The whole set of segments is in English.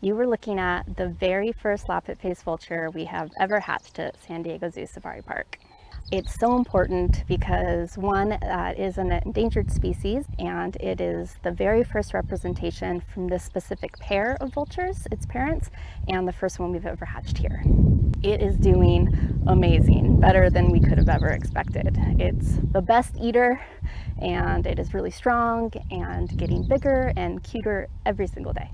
You were looking at the very first lappet-faced vulture we have ever hatched at San Diego Zoo Safari Park. It's so important because one, it is an endangered species, and it is the very first representation from this specific pair of vultures, its parents, and the first one we've ever hatched here. It is doing amazing, better than we could have ever expected. It's the best eater, and it is really strong and getting bigger and cuter every single day.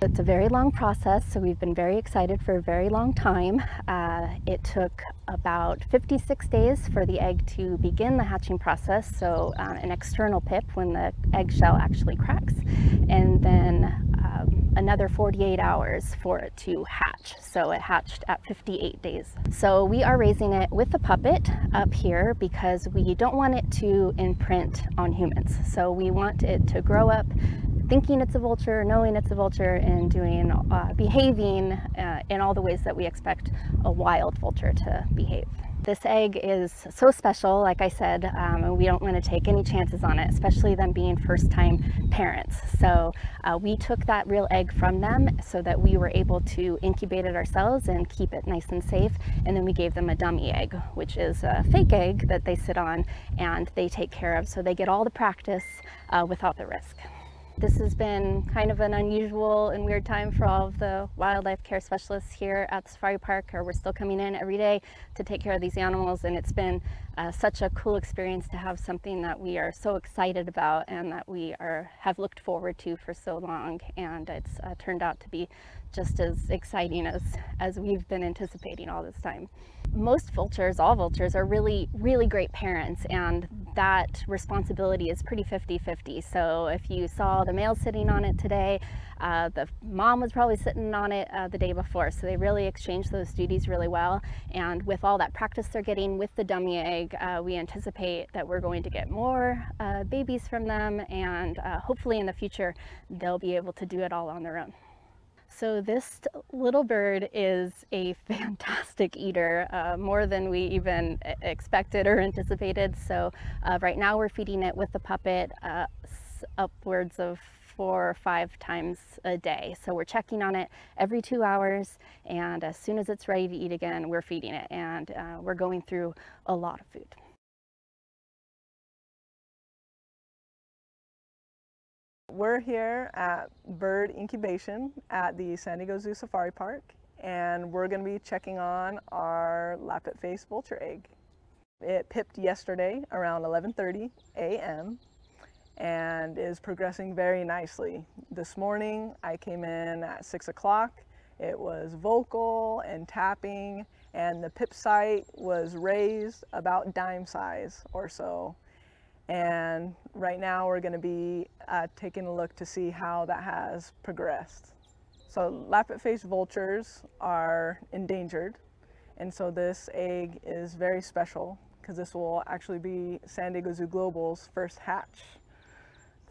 It's a very long process, so we've been very excited for a very long time. It took about 56 days for the egg to begin the hatching process, so an external pip when the eggshell actually cracks, and then another 48 hours for it to hatch. So it hatched at 58 days. So we are raising it with the puppet up here because we don't want it to imprint on humans. So we want it to grow up thinking it's a vulture, knowing it's a vulture, and doing, behaving in all the ways that we expect a wild vulture to behave. This egg is so special, like I said, and we don't want to take any chances on it, especially them being first-time parents. So we took that real egg from them so that we were able to incubate it ourselves and keep it nice and safe. And then we gave them a dummy egg, which is a fake egg that they sit on and they take care of, so they get all the practice without the risk. This has been kind of an unusual and weird time for all of the wildlife care specialists here at the Safari Park. We're still coming in every day to take care of these animals, and it's been such a cool experience to have something that we are so excited about and that we have looked forward to for so long, and it's turned out to be just as exciting as we've been anticipating all this time. Most vultures, all vultures, are really, really great parents, and that responsibility is pretty 50-50. So if you saw the male sitting on it today, the mom was probably sitting on it the day before. So they really exchange those duties really well. And with all that practice they're getting with the dummy egg, we anticipate that we're going to get more babies from them, and hopefully in the future they'll be able to do it all on their own. So this little bird is a fantastic eater, more than we even expected or anticipated. So right now we're feeding it with the puppet upwards of 4 or 5 times a day. So we're checking on it every 2 hours, and as soon as it's ready to eat again, we're feeding it, and we're going through a lot of food. We're here at bird incubation at the San Diego Zoo Safari Park, and we're going to be checking on our lappet-faced vulture egg. It pipped yesterday around 11:30 a.m. and is progressing very nicely. This morning I came in at 6 o'clock. It was vocal and tapping, and the pip site was raised about dime size or so. And right now we're going to be taking a look to see how that has progressed. So lappet-faced vultures are endangered, and so this egg is very special because this will actually be San Diego Zoo Global's first hatch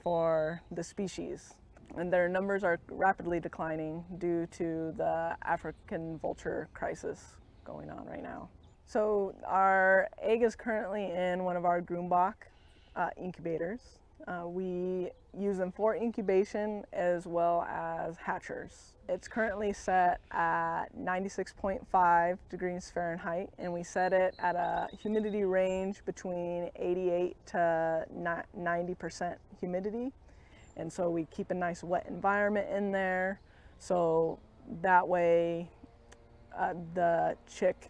for the species. And their numbers are rapidly declining due to the African vulture crisis going on right now. So our egg is currently in one of our Groombach incubators. We use them for incubation as well as hatchers. It's currently set at 96.5 degrees Fahrenheit, and we set it at a humidity range between 88 to 90% humidity. And so we keep a nice wet environment in there, so that way the chick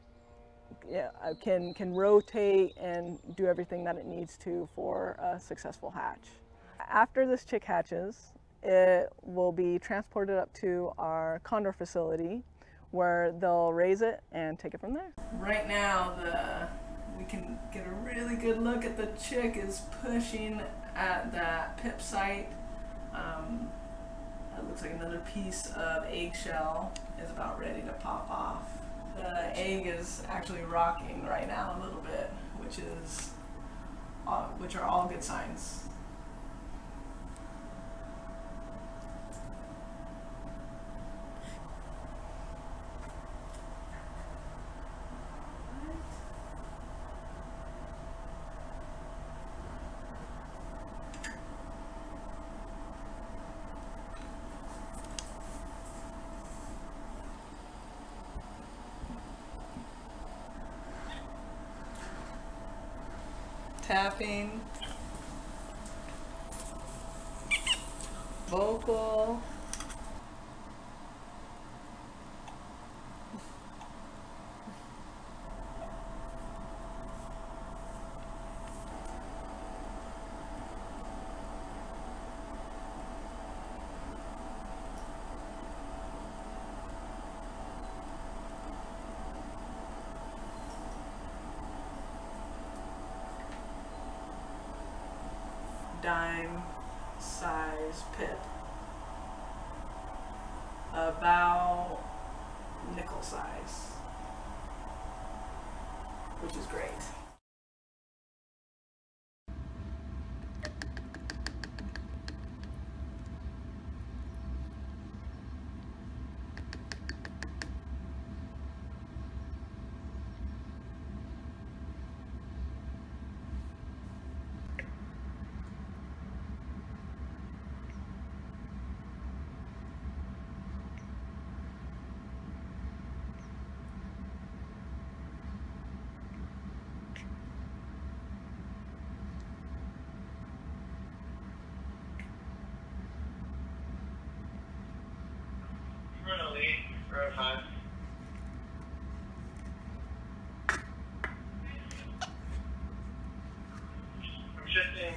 can rotate and do everything that it needs to for a successful hatch. After this chick hatches, it will be transported up to our condor facility where they'll raise it and take it from there. Right now we can get a really good look at the chick is pushing at that pip site. It looks like another piece of eggshell is about ready to pop off. The egg is actually rocking right now a little bit, which are all good signs. tapping, vocal. Dime size pip, about nickel size, which is great. I'm shifting